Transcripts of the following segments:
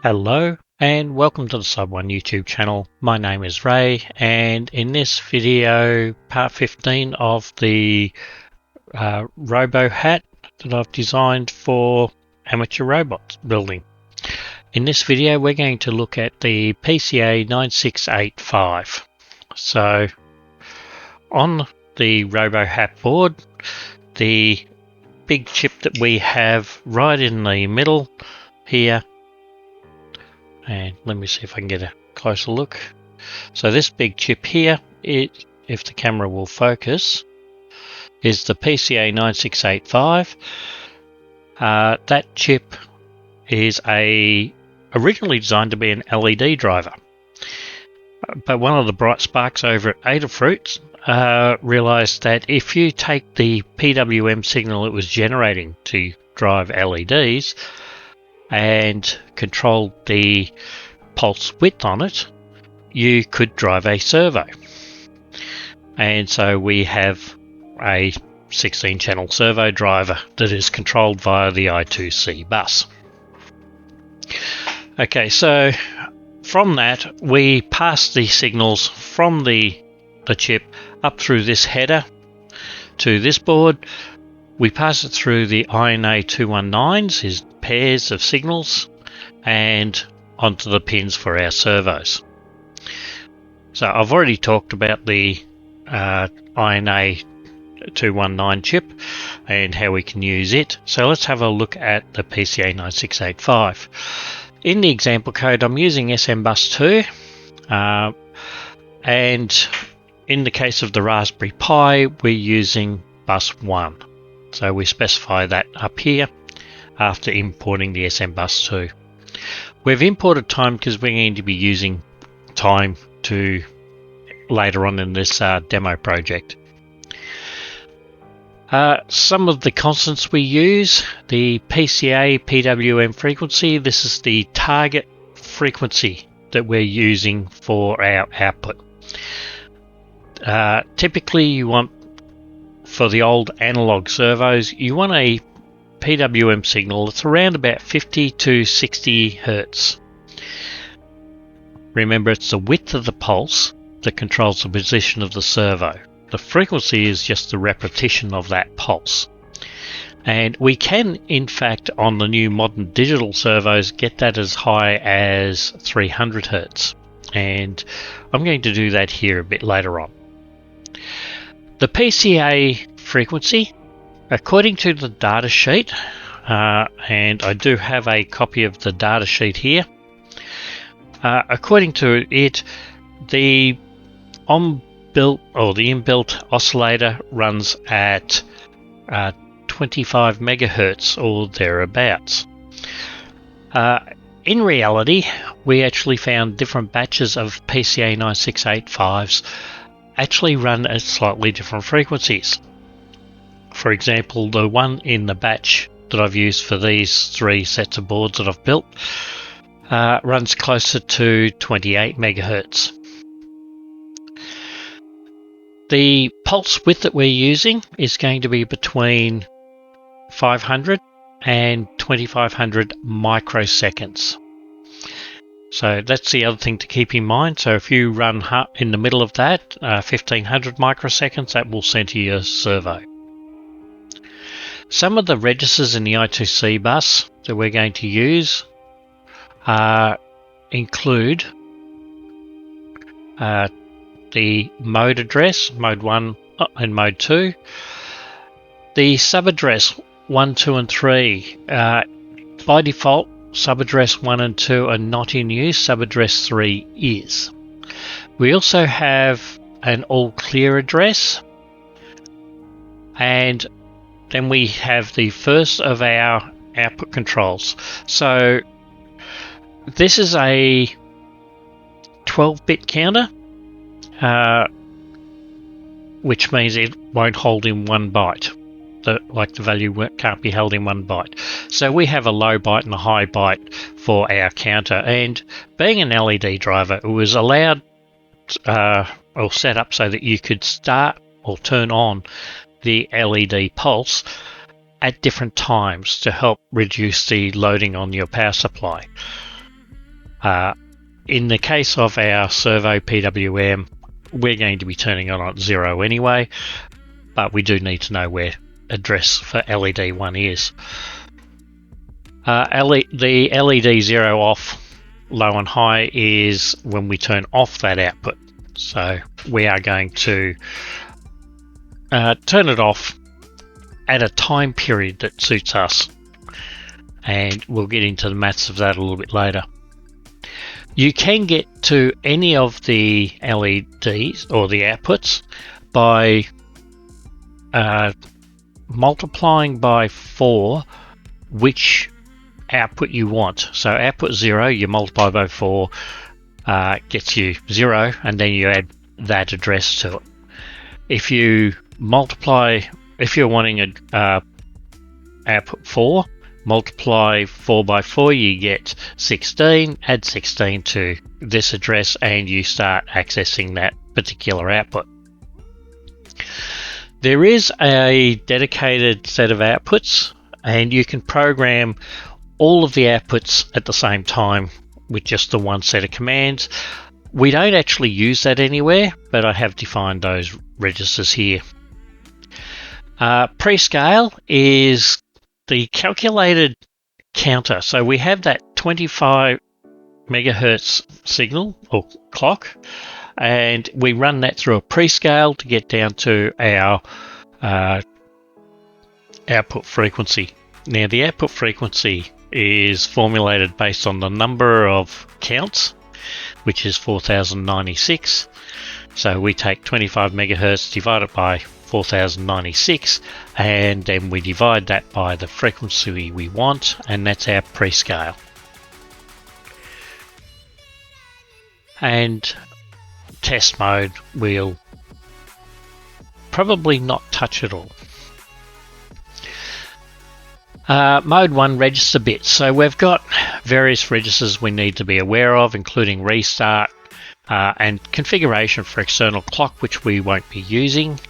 Hello and welcome to the Sub1 YouTube channel. My name is Ray, and in this video, part 15 of the robo hat that I've designed for amateur robots building. In this video we're going to look at the PCA9685. So on the robo hat board, the big chip that we have right in the middle here, and let me see if I can get a closer look. So this big chip here, if the camera will focus, is the PCA9685. That chip is originally designed to be an LED driver, but one of the bright sparks over at Adafruit realized that if you take the PWM signal it was generating to drive LEDs and control the pulse width on it, you could drive a servo. And so we have a 16-channel servo driver that is controlled via the I2C bus. Okay, so from that we pass the signals from the chip up through this header to this board. We pass it through the INA 219s, his pairs of signals, and onto the pins for our servos. So I've already talked about the INA 219 chip and how we can use it. So let's have a look at the PCA9685. In the example code I'm using SM bus 2, and in the case of the Raspberry Pi we're using bus 1. So we specify that up here after importing the SM bus 2. We've imported time because we're going to be using time to later on in this demo project. Some of the constants we use: the PCA PWM frequency. This is the target frequency that we're using for our output. Typically you want, for the old analog servos, you want a PWM signal that's around about 50 to 60 Hertz. Remember, it's the width of the pulse that controls the position of the servo. The frequency is just the repetition of that pulse. And we can, in fact, on the new modern digital servos, get that as high as 300 Hertz. And I'm going to do that here a bit later on. The PCA frequency, according to the data sheet, and I do have a copy of the data sheet here, according to it, the inbuilt oscillator runs at 25 megahertz or thereabouts. In reality, we actually found different batches of PCA9685s actually run at slightly different frequencies. For example, the one in the batch that I've used for these 3 sets of boards that I've built runs closer to 28 megahertz. The pulse width that we're using is going to be between 500 and 2500 microseconds. So that's the other thing to keep in mind. So if you run in the middle of that, 1500 microseconds, that will center your servo. Some of the registers in the I2C bus that we're going to use include the mode address, mode 1 and mode 2. The subaddress 1, 2 and 3. By default, subaddress 1 and 2 are not in use, subaddress 3 is. We also have an all clear address, and then we have the first of our output controls. So this is a 12-bit counter, which means it won't hold in 1 byte. The value can't be held in 1 byte. So we have a low byte and a high byte for our counter, and being an LED driver, it was allowed or set up so that you could start or turn on the LED pulse at different times to help reduce the loading on your power supply. In the case of our servo PWM, we're going to be turning on at 0 anyway, but we do need to know where address for LED 1 is. The LED 0 off, low and high, is when we turn off that output. So we are going to turn it off at a time period that suits us, and we'll get into the maths of that a little bit later. You can get to any of the LEDs or the outputs by multiplying by 4 which output you want. So output 0, you multiply by 4, gets you 0, and then you add that address to it. If you multiply, if you're wanting a output 4, multiply 4 by 4, you get 16, add 16 to this address, and you start accessing that particular output. There is a dedicated set of outputs, and you can program all of the outputs at the same time with just the one set of commands. We don't actually use that anywhere, but I have defined those registers here. Prescale is the calculated counter. So we have that 25 megahertz signal or clock, and we run that through a prescale to get down to our output frequency. Now, the output frequency is formulated based on the number of counts, which is 4096. So we take 25 megahertz, divide it by 4096, and then we divide that by the frequency we want, and that's our prescale. And test mode we'll probably not touch at all. Mode 1, register bits. So we've got various registers we need to be aware of, including restart and configuration for external clock, which we won't be using.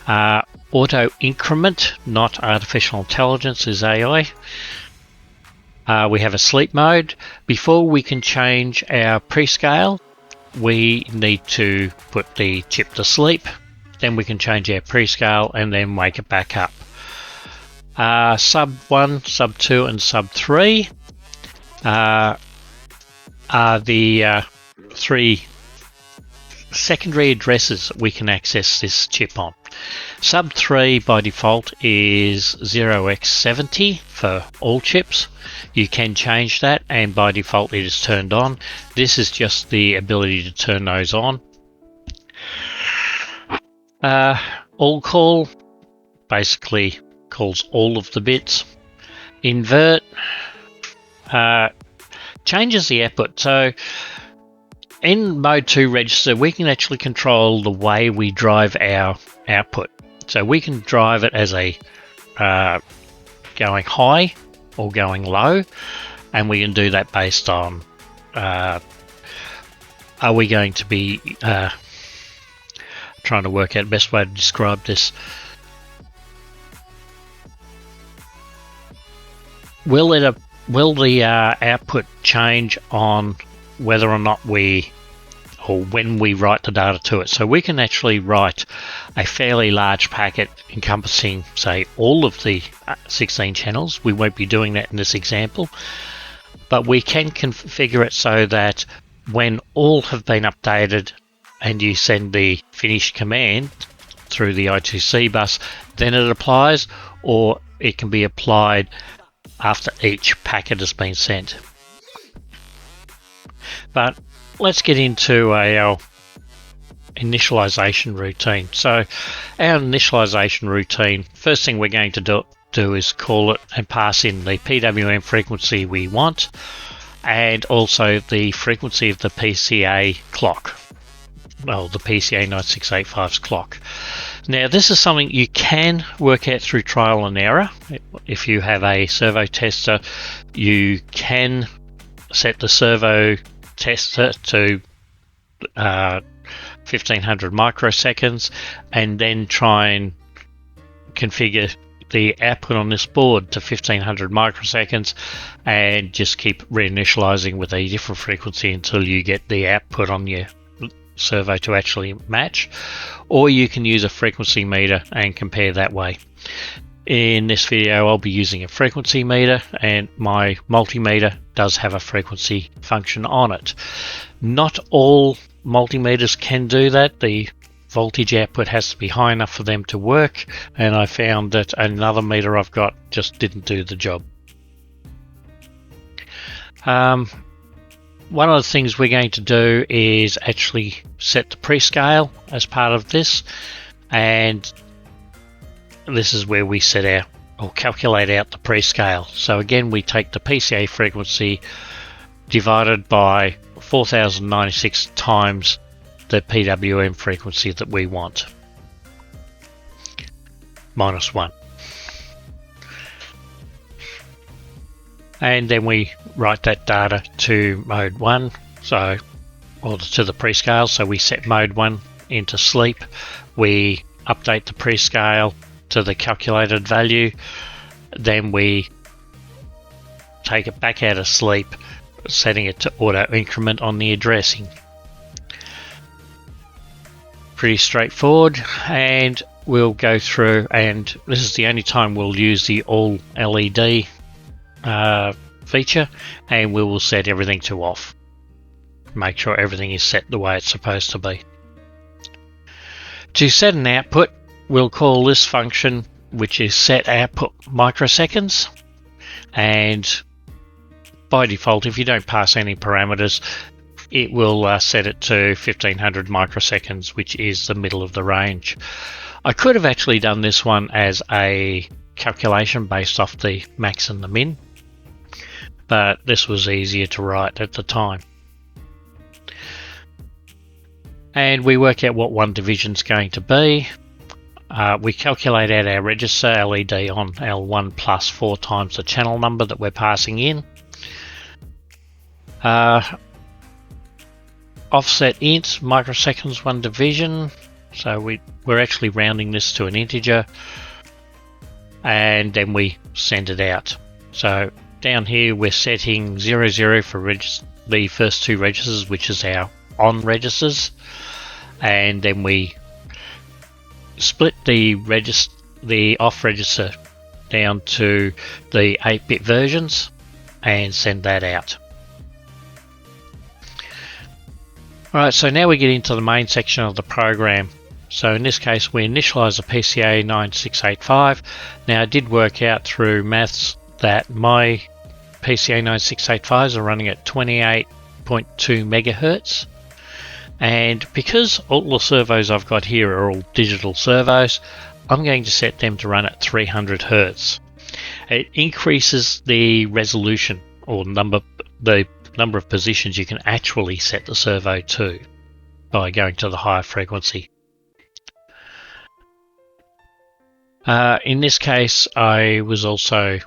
Auto increment, not artificial intelligence, is AI. We have a sleep mode. Before we can change our prescale, we need to put the chip to sleep. Then we can change our prescale and then wake it back up. Sub 1, sub 2 and sub 3 are the 3 secondary addresses we can access this chip on. Sub 3 by default is 0x70 for all chips. You can change that, and by default it is turned on. This is just the ability to turn those on. All call basically calls all of the bits. Invert changes the output. So in mode 2 register, we can actually control the way we drive our output. So we can drive it as a going high or going low, and we can do that based on are we going to be trying to work out the best way to describe this. Will the output change on whether or not when we write the data to it? So we can actually write a fairly large packet encompassing, say, all of the 16 channels. We won't be doing that in this example, but we can configure it so that when all have been updated and you send the finished command through the I2C bus, then it applies, or it can be applied after each packet has been sent. But let's get into our initialization routine. So our initialization routine, first thing we're going to do is call it and pass in the PWM frequency we want, and also the frequency of the PCA clock. Well, the PCA9685's clock. Now, this is something you can work out through trial and error. If you have a servo tester, you can set the servo tester to 1500 microseconds and then try and configure the output on this board to 1500 microseconds and just keep reinitializing with a different frequency until you get the output on your servo to actually match, or you can use a frequency meter and compare that way. In this video I'll be using a frequency meter, and my multimeter does have a frequency function on it. Not all multimeters can do that. The voltage output has to be high enough for them to work, and I found that another meter I've got just didn't do the job. One of the things we're going to do is actually set the prescale as part of this, and this is where we set out or calculate out the prescale. So again, we take the PCA frequency divided by 4096 times the PWM frequency that we want, minus 1. And then we write that data to mode 1, or to the prescale. So we set mode 1 into sleep. We update the prescale to the calculated value. Then we take it back out of sleep, setting it to auto increment on the addressing. Pretty straightforward, and we'll go through, and this is the only time we'll use the all LED feature, and we will set everything to off. Make sure everything is set the way it's supposed to be. To set an output, we'll call this function, which is set output microseconds, and by default, if you don't pass any parameters, it will set it to 1500 microseconds, which is the middle of the range. I could have actually done this one as a calculation based off the max and the min, but this was easier to write at the time. And we work out what one division is going to be. We calculate out our register LED on L1 plus 4 times the channel number that we're passing in. Offset int microseconds 1 division, so we're actually rounding this to an integer, and then we send it out. So down here we're setting 00 for the first 2 registers, which is our on registers, and then we split the off register down to the 8-bit versions and send that out. Alright, so now we get into the main section of the program. So in this case we initialize the PCA9685. Now I did work out through maths that my PCA9685s are running at 28.2 megahertz, and because all the servos I've got here are all digital servos, I'm going to set them to run at 300 hertz. It increases the resolution, or the number of positions you can actually set the servo to by going to the higher frequency. In this case, I was also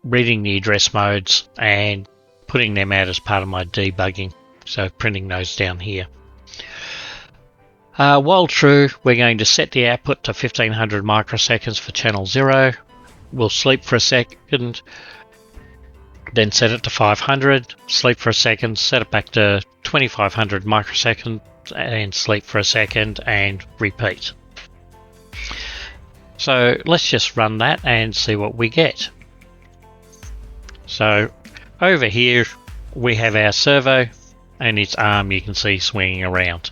reading the address modes and putting them out as part of my debugging, so printing those down here. While true, we're going to set the output to 1500 microseconds for channel 0. We'll sleep for a second, then set it to 500, sleep for a second, set it back to 2500 microseconds, and sleep for a second, and repeat. So let's just run that and see what we get. So over here we have our servo and its arm, you can see swinging around,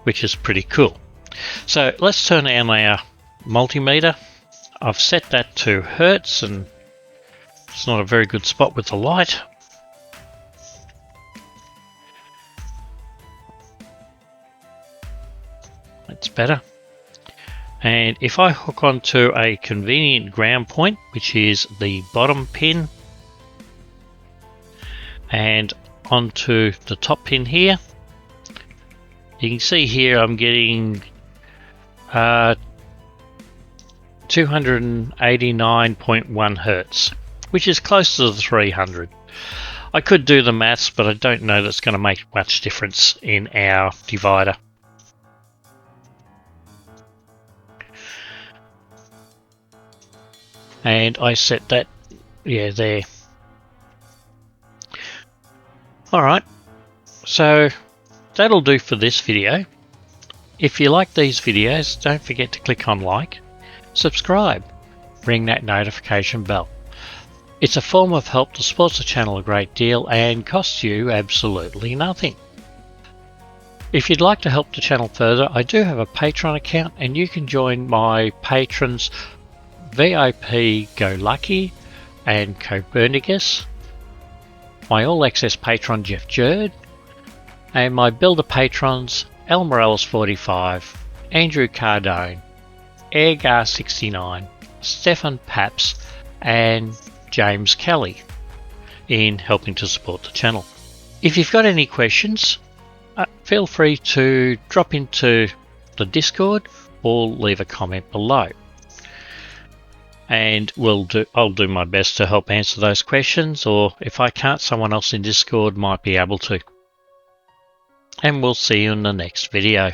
which is pretty cool. So let's turn on our multimeter. I've set that to hertz, and it's not a very good spot with the light. That's better. And if I hook onto a convenient ground point, which is the bottom pin, and onto the top pin here, you can see here I'm getting 289.1 hertz, which is close to the 300. I could do the maths, but I don't know that's going to make much difference in our divider. and I set that, yeah, there. Alright, so that'll do for this video. If you like these videos, don't forget to click on like, subscribe, ring that notification bell. It's a form of help that supports the channel a great deal and costs you absolutely nothing. If you'd like to help the channel further, I do have a Patreon account, and you can join my patrons VIP Go Lucky and Copernicus, my All Access patron Jeff Jerd, and my Builder patrons Al Morales 45, Andrew Cardone, Airgar69, Stefan Paps, and James Kelly in helping to support the channel. If you've got any questions, feel free to drop into the Discord or leave a comment below, and I'll do my best to help answer those questions, or if I can't, someone else in Discord might be able to. And we'll see you in the next video.